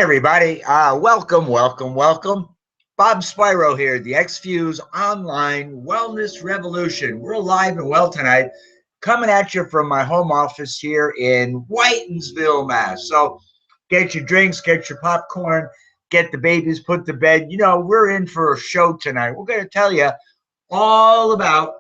everybody. Welcome. Bob Spyro here, the X-Fuse Online Wellness Revolution. We're alive and well tonight, coming at you from my home office here in Whitensville, Mass. So get your drinks, get your popcorn, get the babies put to bed. You know, we're in for a show tonight. We're going to tell you all about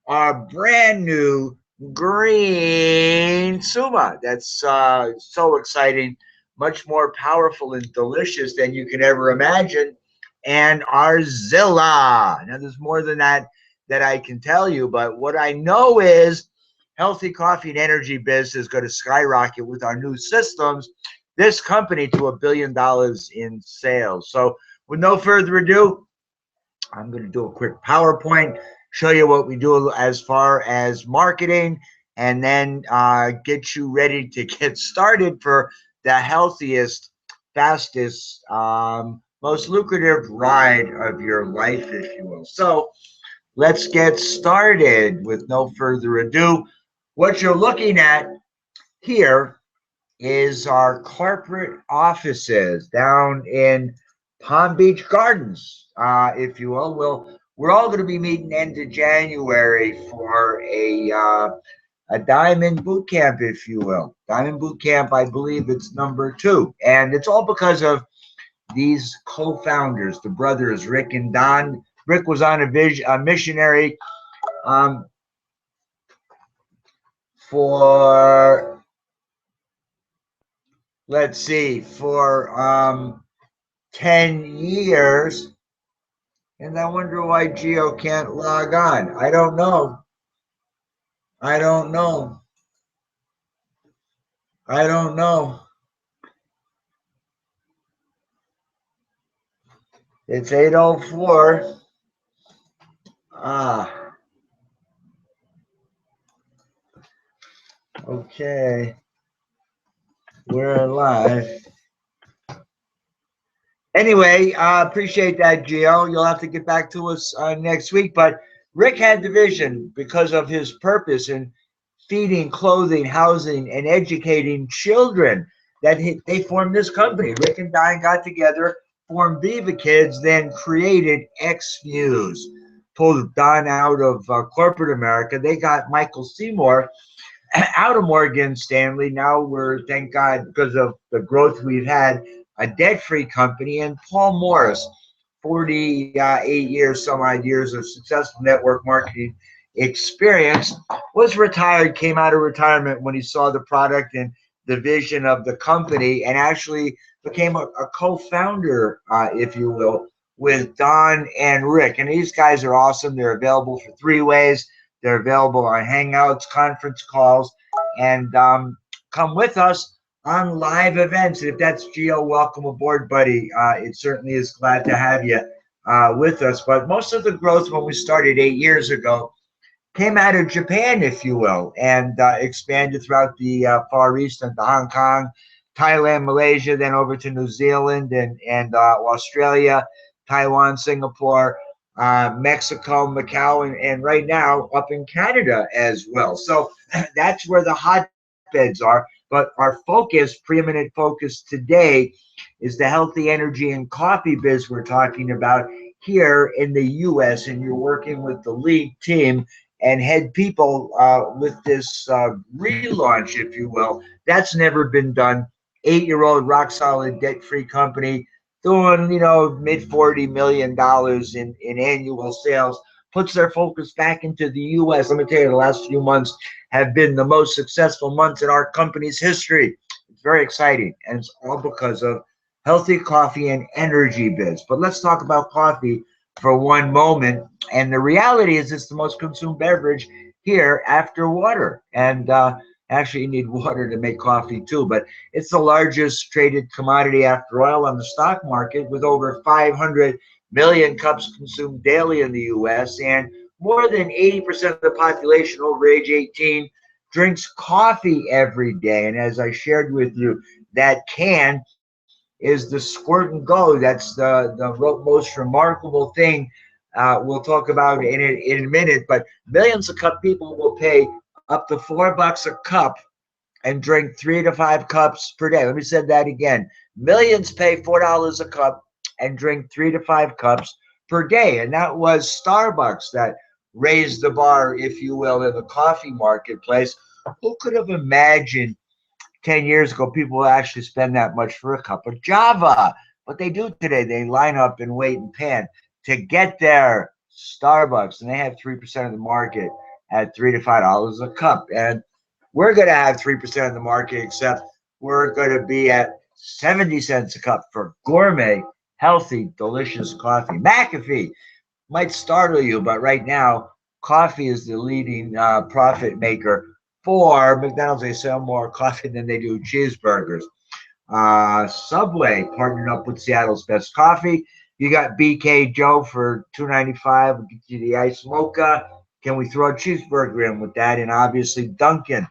our brand new green Suma. That's so exciting, much more powerful and delicious than you can ever imagine. And our Zilla. Now, there's more than that I can tell you, but what I know is healthy coffee and energy biz is going to skyrocket with our new systems. This company to $1 billion in sales. So, with no further ado, I'm going to do a quick PowerPoint, show you what we do as far as marketing, and then get you ready to get started for the healthiest, fastest, most lucrative ride of your life, if you will. So let's get started with no further ado. What you're looking at here is our corporate offices down in Palm Beach Gardens, if you will. We're all going to be meeting end of January for a diamond boot camp, if you will. Diamond boot camp, I believe it's #2, and it's all because of these co-founders, the brothers Rick and Don. Rick was on a missionary for, let's see, for 10 years. And I wonder why Geo can't log on. I don't know. It's 8:04. Okay. We're live. Anyway, appreciate that, Gio. You'll have to get back to us next week. But Rick had the vision because of his purpose in feeding, clothing, housing, and educating children that they formed this company. Rick and Diane got together, formed Viva Kids, then created X-Fuse. Pulled Don out of corporate America. They got Michael Seymour out of Morgan Stanley. Now we're, thank God, because of the growth we've had, a debt-free company. And Paul Morris, 48 years, some odd years of successful network marketing experience, was retired, came out of retirement when he saw the product and the vision of the company, and actually became a co-founder, if you will, with Don and Rick. And these guys are awesome. They're available for 3 ways. They're available on Hangouts, conference calls, and come with us on live events. And if that's Gio, welcome aboard, buddy. It certainly is glad to have you with us. But most of the growth when we started 8 years ago came out of Japan, if you will, and expanded throughout the Far East and to Hong Kong, Thailand, Malaysia, then over to New Zealand and Australia, Taiwan, Singapore, Mexico, Macau, and right now up in Canada as well. So that's where the hotbeds are. But our focus, preeminent focus today, is the healthy energy and coffee biz we're talking about here in the U.S. And you're working with the lead team and head people with this relaunch, if you will. That's never been done. 8-year-old rock solid debt-free company doing, mid $40 million in annual sales, puts their focus back into the U.S. Let me tell you, the last few months have been the most successful months in our company's history. It's very exciting, and it's all because of healthy coffee and energy biz. But let's talk about coffee for one moment. And the reality is it's the most consumed beverage here after water. And actually, you need water to make coffee too, but it's the largest traded commodity after oil on the stock market, with over 500 million cups consumed daily in the U.S. And more than 80% of the population over age 18 drinks coffee every day. And as I shared with you, that can is the squirt and go. That's the most remarkable thing. We'll talk about in a minute, but millions of cup people will pay up to $4 a cup and drink 3 to 5 cups per day. Let me say that again. Millions pay $4 a cup and drink 3 to 5 cups per day. And that was Starbucks that raised the bar, if you will, in the coffee marketplace. Who could have imagined 10 years ago people would actually spend that much for a cup of Java? But they do today. They line up and wait and pan to get their Starbucks, and they have 3% of the market at $3 to $5 a cup. And we're going to have 3% of the market, except we're going to be at 70 cents a cup for gourmet, healthy, delicious coffee. McAfee might startle you, but right now, coffee is the leading profit maker for McDonald's. They sell more coffee than they do cheeseburgers. Subway partnered up with Seattle's Best Coffee. You got BK Joe for $2.95. We'll get you the ice mocha. Can we throw a cheeseburger in with that? And obviously, Dunkin'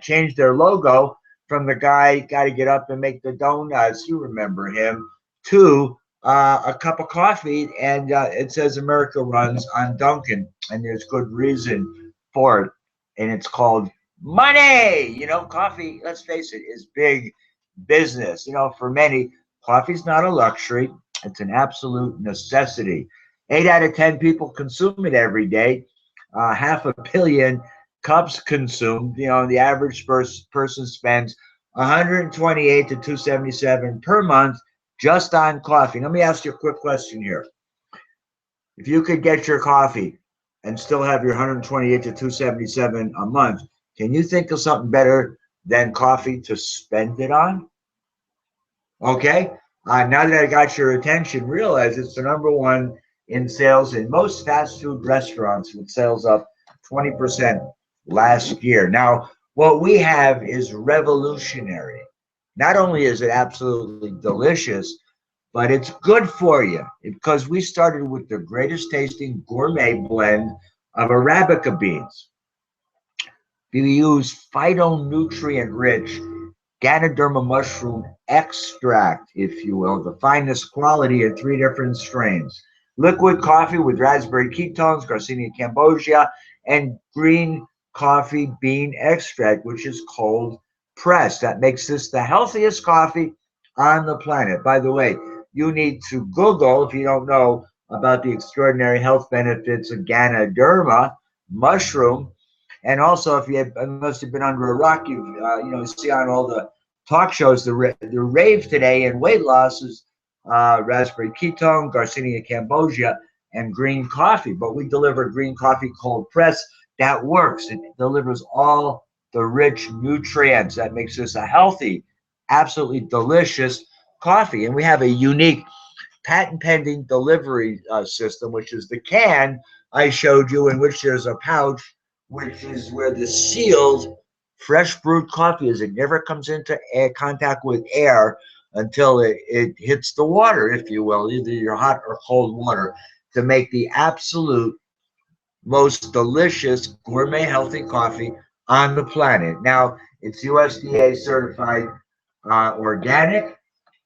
changed their logo from the guy got to get up and make the donuts. You remember him, to a cup of coffee, and it says America runs on Dunkin', and there's good reason for it. And it's called money. Coffee, let's face it, is big business. For many, coffee's not a luxury, it's an absolute necessity. 8 out of 10 people consume it every day. Half a billion cups consumed. The average person spends 128 to 277 per month just on coffee. Let me ask you a quick question here. If you could get your coffee and still have your 128 to 277 a month, can you think of something better than coffee to spend it on? Okay. Now that I got your attention, realize it's the number one in sales in most fast food restaurants, with sales up 20% last year. Now, what we have is revolutionary. Not only is it absolutely delicious, but it's good for you, because we started with the greatest tasting gourmet blend of Arabica beans. We use phytonutrient rich Ganoderma mushroom extract, if you will, the finest quality in 3 different strains. Liquid coffee with raspberry ketones, Garcinia cambogia, and green coffee bean extract, which is cold pressed. That makes this the healthiest coffee on the planet. By the way, you need to Google, if you don't know about the extraordinary health benefits of Ganoderma mushroom. And also, unless you've been under a rock, you see on all the talk shows the rave today in weight loss is raspberry ketone, Garcinia cambogia, and green coffee. But we deliver green coffee cold press. That works. It delivers all the rich nutrients that makes this a healthy, absolutely delicious coffee. And we have a unique patent pending delivery system, which is the can I showed you, in which there's a pouch, which is where the sealed fresh brewed coffee is. It never comes into contact with air until it hits the water, if you will, either your hot or cold water, to make the absolute most delicious gourmet healthy coffee on the planet. Now, it's USDA certified organic,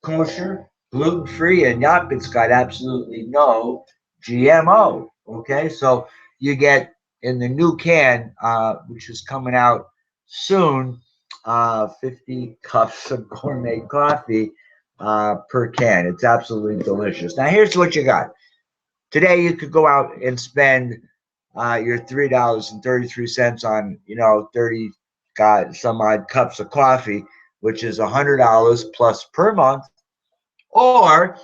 kosher, gluten-free, and yup, it's got absolutely no GMO. Okay, so you get in the new can, which is coming out soon, 50 cups of gourmet coffee per can. It's absolutely delicious. Now, here's what you got. Today, you could go out and spend your $3.33 on, 30 some odd cups of coffee, which is $100 plus per month. Or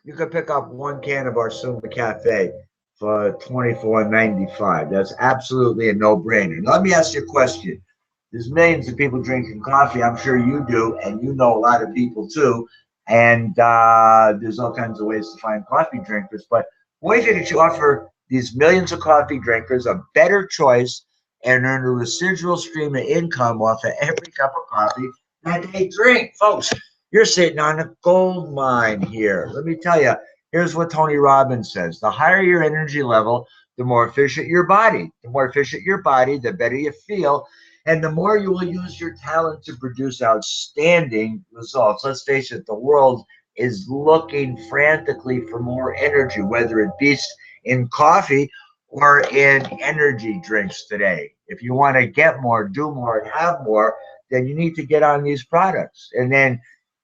you could pick up one can of our Suma Cafe for $24.95. That's absolutely a no-brainer. Now, let me ask you a question. There's millions of people drinking coffee. I'm sure you do, and you know a lot of people too. And there's all kinds of ways to find coffee drinkers. But what if you offer these millions of coffee drinkers a better choice and earn a residual stream of income off of every cup of coffee that they drink? Folks, you're sitting on a gold mine here. Let me tell you, here's what Tony Robbins says. The higher your energy level, the more efficient your body. The more efficient your body, the better you feel, and the more you will use your talent to produce outstanding results. Let's face it, the world is looking frantically for more energy, whether it be in coffee or in energy drinks today. If you want to get more, do more, and have more, then you need to get on these products and then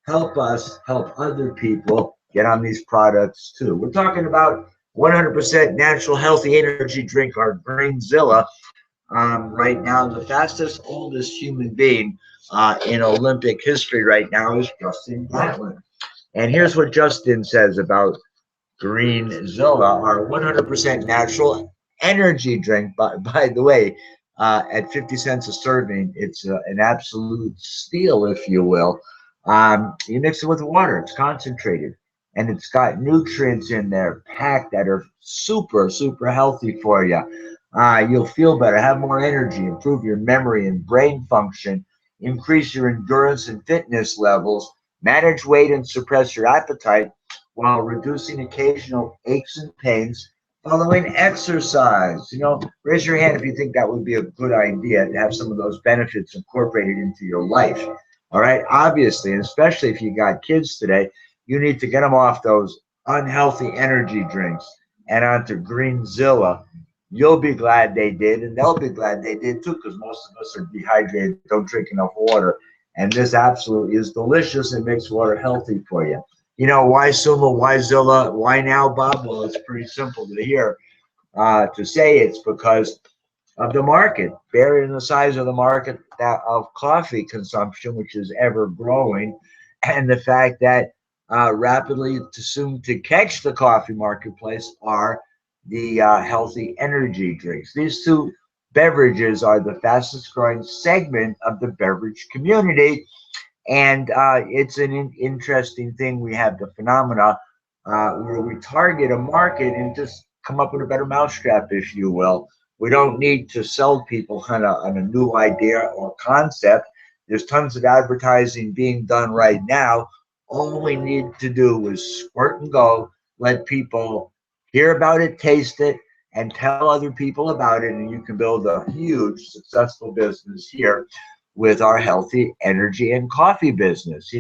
help us help other people get on these products too. We're talking about 100% natural healthy energy drink, our Greenzilla. Right now, the fastest, oldest human being in Olympic history right now is Justin Gatlin. And here's what Justin says about Greenzilla, our 100% natural energy drink. By the way, at 50 cents a serving, it's an absolute steal, if you will. You mix it with water, it's concentrated, and it's got nutrients in there packed that are super, super healthy for you. You'll feel better, have more energy, improve your memory and brain function, increase your endurance and fitness levels, manage weight and suppress your appetite while reducing occasional aches and pains following exercise. Raise your hand if you think that would be a good idea to have some of those benefits incorporated into your life. All right. Obviously, and especially if you got kids today, you need to get them off those unhealthy energy drinks and onto Greenzilla. You'll be glad they did, and they'll be glad they did too, because most of us are dehydrated, don't drink enough water. And this absolutely is delicious and makes water healthy for you. Why Suma, why Zilla, why now, Bob? Well, it's pretty simple to hear. To say it's because of the market, bearing the size of the market of coffee consumption, which is ever growing, and the fact that rapidly to soon to catch the coffee marketplace are the healthy energy drinks. These two beverages are the fastest growing segment of the beverage community. And it's an interesting thing. We have the phenomena where we target a market and just come up with a better mousetrap, if you will. We don't need to sell people on a new idea or concept. There's tons of advertising being done right now. All we need to do is squirt and go, let people hear about it, taste it, and tell other people about it, and you can build a huge, successful business here with our healthy energy and coffee business.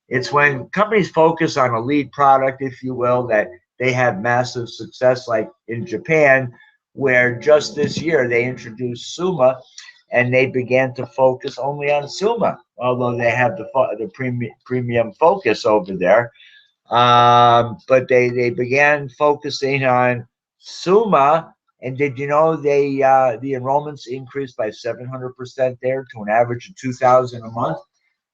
It's when companies focus on a lead product, if you will, that they have massive success, like in Japan, where just this year they introduced Suma and they began to focus only on Suma, although they have the premium focus over there. But they began focusing on Suma, and did you know the enrollments increased by 700% there to an average of 2,000 a month?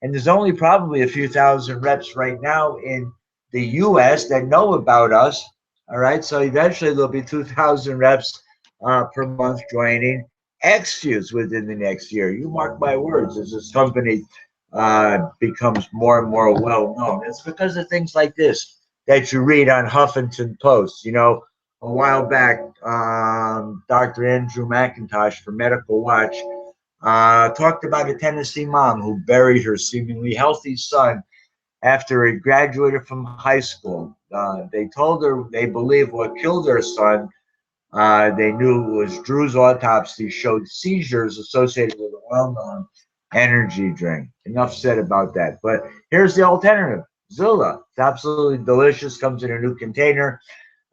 And there's only probably a few thousand reps right now in the U.S. that know about us. All right, so eventually there'll be 2,000 reps per month joining XFuse within the next year. You mark my words, as this company becomes more and more well known. It's because of things like this that you read on Huffington Post. A while back, Dr. Andrew McIntosh for Medical Watch talked about a Tennessee mom who buried her seemingly healthy son after he graduated from high school. They told her they believe what killed her son, they knew was Drew's autopsy showed seizures associated with a well-known energy drink. Enough said about that. But here's the alternative, Zilla. It's absolutely delicious, comes in a new container,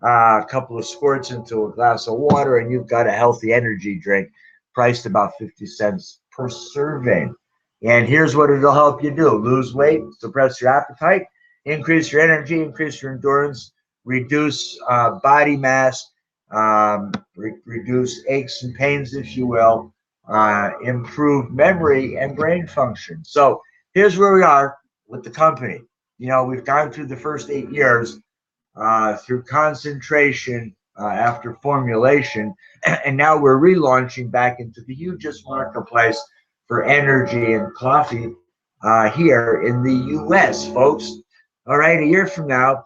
a couple of squirts into a glass of water, and you've got a healthy energy drink priced about 50 cents per serving. And here's what it'll help you do: lose weight, suppress your appetite, increase your energy, increase your endurance, reduce body mass, reduce aches and pains, if you will, improve memory and brain function. So here's where we are with the company. We've gone through the first 8 years through concentration after formulation, and now we're relaunching back into the hugest marketplace for energy and coffee here in the U.S., folks. All right, a year from now,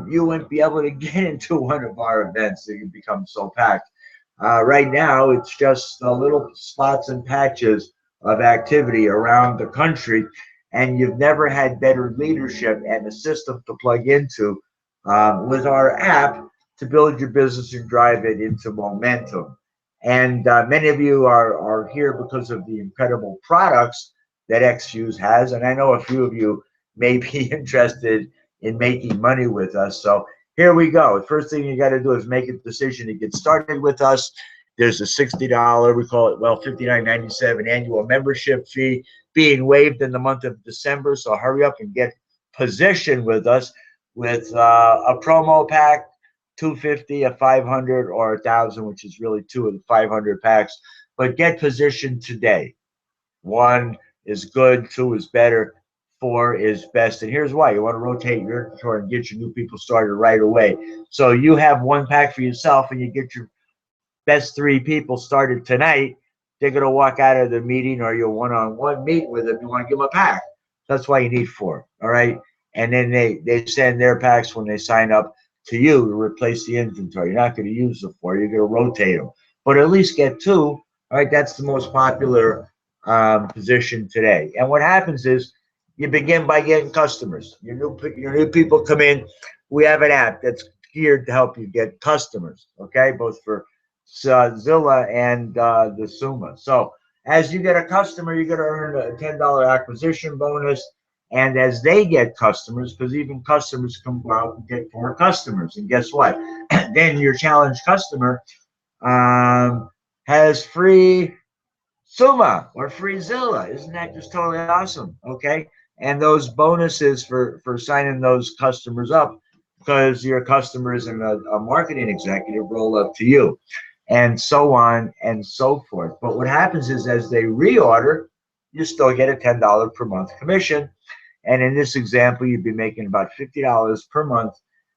you wouldn't be able to get into one of our events. They can become so packed. Right now, it's just little spots and patches of activity around the country, and you've never had better leadership and a system to plug into with our app to build your business and drive it into momentum. And many of you are here because of the incredible products that XFuse has, and I know a few of you may be interested in making money with us. So here we go. The first thing you got to do is make a decision to get started with us. There's a $60, we call it, well, $59.97 annual membership fee being waived in the month of December. So hurry up and get positioned with us with a promo pack, 250, a 500, or 1,000, which is really two of the 500 packs. But get positioned today. One is good, two is better, four is best. And here's why: you want to rotate your inventory and get your new people started right away. So you have one pack for yourself, and you get your best three people started tonight. They're going to walk out of the meeting or your one-on-one meet with them. You want to give them a pack. That's why you need four. All right. And then they send their packs when they sign up to you to replace the inventory. You're not going to use the four. You're going to rotate them, but at least get two. All right. That's the most popular position today. And what happens is you begin by getting customers. Your new people come in. We have an app that's geared to help you get customers. Okay. Both for Zilla and the Suma. So as you get a customer, you're going to earn a $10 acquisition bonus. And as they get customers, because even customers come out and get more customers. And guess what? Then your challenge customer has free Suma or free Zilla. Isn't that just totally awesome? Okay. And those bonuses for signing those customers up, because your customer isn't a marketing executive, roll up to you, and so on and so forth. But what happens is as they reorder, you still get a $10 per month commission. And in this example, you'd be making about $50 per month.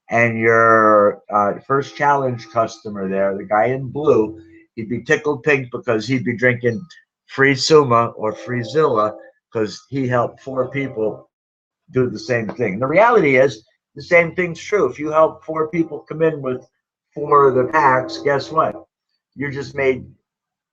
And your first challenge customer there, the guy in blue, he'd be tickled pink because he'd be drinking free Suma or free Zilla because he helped four people do the same thing. And the reality is the same thing's true. If you help four people come in with four of the packs, guess what? You just made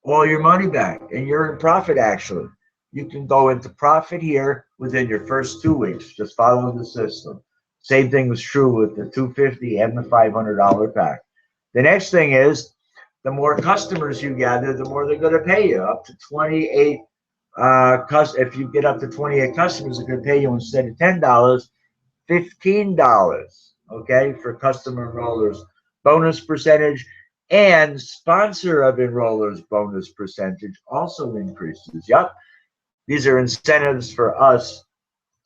all your money back and you're in profit. Actually, you can go into profit here within your first 2 weeks. Just follow the system. Same thing was true with the 250 and the $500 pack. The next thing is the more customers you gather, the more they're going to pay you. Up to 28 if you get up to 28 customers, they're going to pay you, instead of $10, $15. Okay, for customer enrollers bonus percentage, and sponsor of enrollers bonus percentage also increases. Yep, these are incentives for us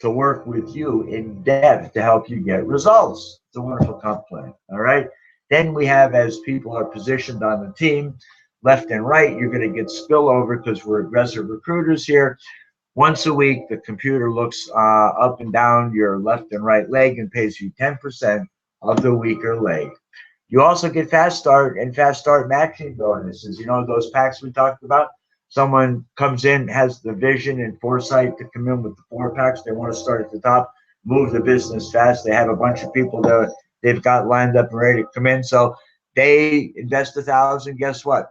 to work with you in depth to help you get results. It's a wonderful comp plan. All right. Then we have, as people are positioned on the team, left and right, you're going to get spillover because we're aggressive recruiters here. Once a week, the computer looks up and down your left and right leg and pays you 10% of the weaker leg. You also get fast start and fast start matching bonuses. You know, those packs we talked about? Someone comes in, has the vision and foresight to come in with the four packs. They want to start at the top, move the business fast. They have a bunch of people that they've got lined up and ready to come in. So they invest $1,000. Guess what?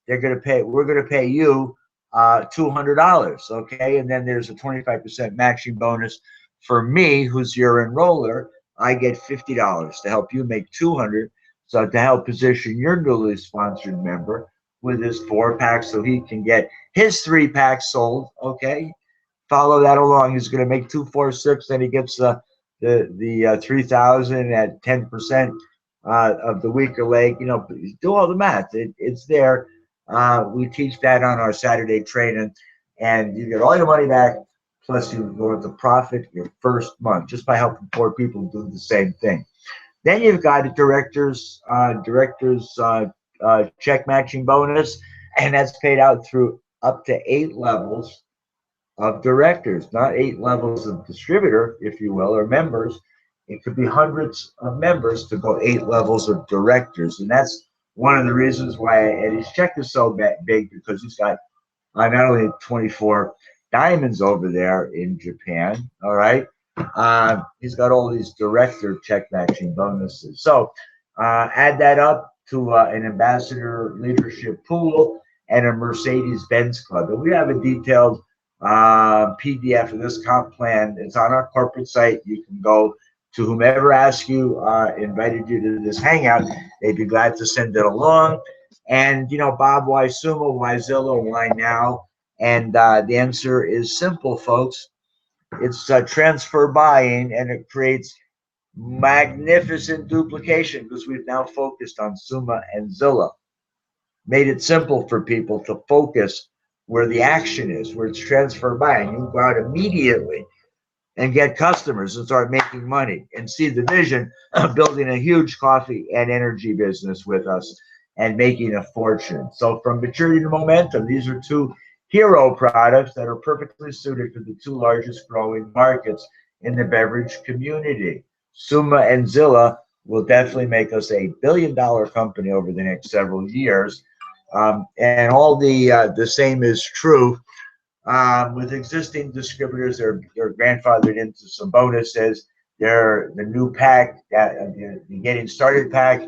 We're going to pay you $200. Okay. And then there's a 25% matching bonus for me, who's your enroller. I get $50 to help you make $200. So to help position your newly sponsored member with his four packs so he can get his 3 packs sold. Okay, follow that along. He's going to make 246. Then he gets the 3,000 at 10% of the weaker leg. You know, do all the math. It's there. We teach that on our Saturday training, and you get all your money back. Plus, you go into profit your first month just by helping 4 people do the same thing. Then you've got a director's check matching bonus, and that's paid out through up to 8 levels of directors, not 8 levels of distributor, if you will, or members. It could be hundreds of members to go 8 levels of directors, and that's one of the reasons why Eddie's check is so big, because he's got not only 24 diamonds over there in Japan, all right, he's got all these director check matching bonuses. So add that up to an ambassador leadership pool and a Mercedes-Benz club. And we have a detailed PDF of this comp plan. It's on our corporate site. You can go to whomever asked you, invited you to this hangout. They'd be glad to send it along. And, you know, Bob, why Sumo, why Zillow, why now? And the answer is simple, folks. It's transfer buying, and it creates magnificent duplication because we've now focused on Suma and Zillow. made it simple for people to focus where the action is, where it's transferred by, and you can go out immediately and get customers and start making money and see the vision of building a huge coffee and energy business with us and making a fortune. So from maturity to momentum, these are two hero products that are perfectly suited for the two largest growing markets in the beverage community. Suma and Zilla will definitely make us a $1 billion company over the next several years. And all the same is true with existing distributors. They're grandfathered into some bonuses. They're the new pack, the getting started pack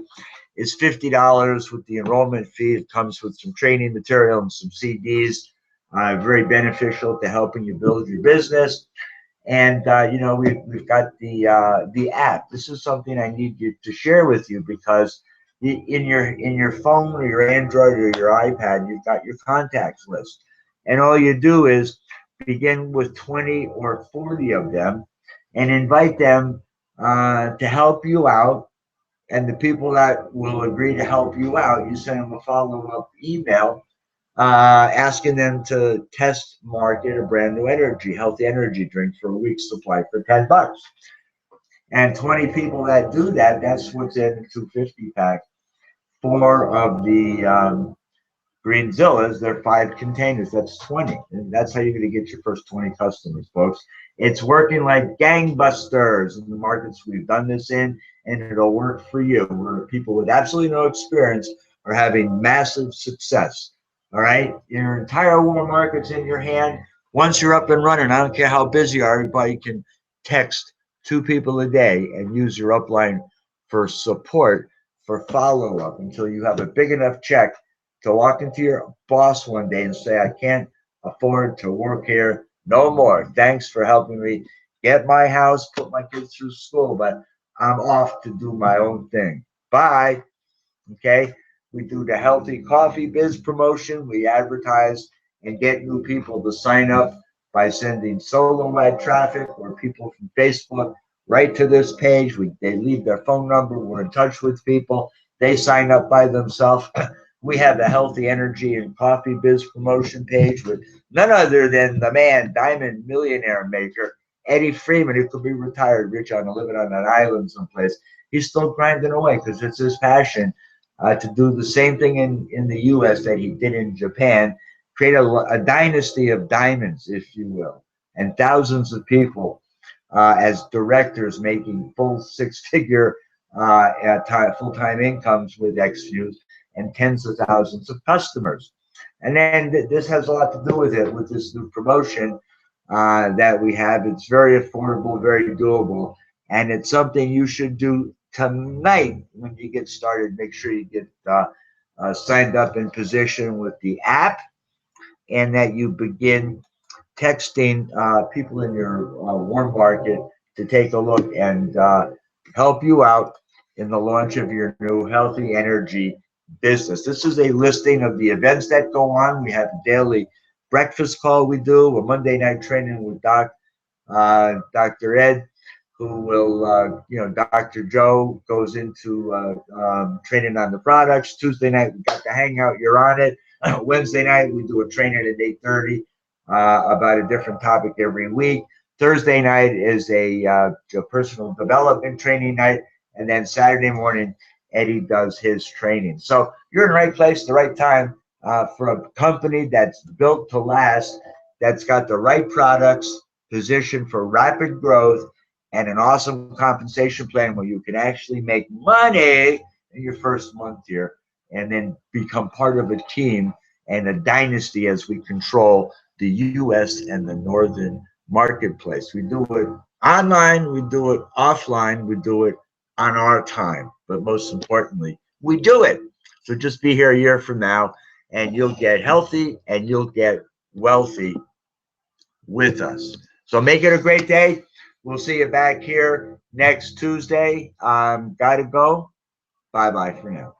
is $50 with the enrollment fee. It comes with some training material and some CDs. Very beneficial to helping you build your business. And you know, we've got the app. This is something I need you to share with you because in your phone or your Android or your iPad, you've got your contacts list, and all you do is begin with 20 or 40 of them, and invite them to help you out. And the people that will agree to help you out, you send them a follow-up email asking them to test market a brand new healthy energy drink for a week's supply for $10. And 20 people that do that, that's what's in the 250 pack. Four of the Greenzillas, they're 5 containers. That's 20. And that's how you're going to get your first 20 customers, folks. It's working like gangbusters in the markets we've done this in, and it'll work for you. Where people with absolutely no experience are having massive success. All right, your entire warm market's in your hand. Once you're up and running, I don't care how busy you are, everybody can text 2 people a day and use your upline for support, for follow-up, until you have a big enough check to walk into your boss one day and say, I can't afford to work here no more. Thanks for helping me get my house, put my kids through school, but I'm off to do my own thing. Bye. Okay. We do the healthy coffee biz promotion. We advertise and get new people to sign up by sending solo led traffic or people from Facebook right to this page. They leave their phone number. We're in touch with people. They sign up by themselves. We have a healthy energy and coffee biz promotion page with none other than the man, diamond millionaire maker, Eddie Freeman, who could be retired, rich on living on an island someplace. He's still grinding away because it's his passion to do the same thing in the U.S. that he did in Japan, create a dynasty of diamonds, if you will, and thousands of people as directors making full six-figure full-time incomes with XFuse and tens of thousands of customers. And then this has a lot to do with it, with this new promotion that we have. It's very affordable, very doable, and it's something you should do tonight when you get started. Make sure you get signed up in position with the app, and that you begin texting people in your warm market to take a look and help you out in the launch of your new healthy energy business. This is a listing of the events that go on. We have a daily breakfast call we do, a Monday night training with Dr. Ed, who will, Dr. Joe goes into training on the products. Tuesday night, we got the hangout, you're on it. Wednesday night, we do a training at 8:30 about a different topic every week. Thursday night is a personal development training night. And then Saturday morning, Eddie does his training. So you're in the right place, the right time for a company that's built to last, that's got the right products, positioned for rapid growth, and an awesome compensation plan where you can actually make money in your first month here and then become part of a team and a dynasty as we control the U.S. and the northern marketplace. We do it online, we do it offline, we do it on our time, but most importantly, we do it. So just be here a year from now and you'll get healthy and you'll get wealthy with us. So make it a great day. We'll see you back here next Tuesday. Gotta go. Bye-bye for now.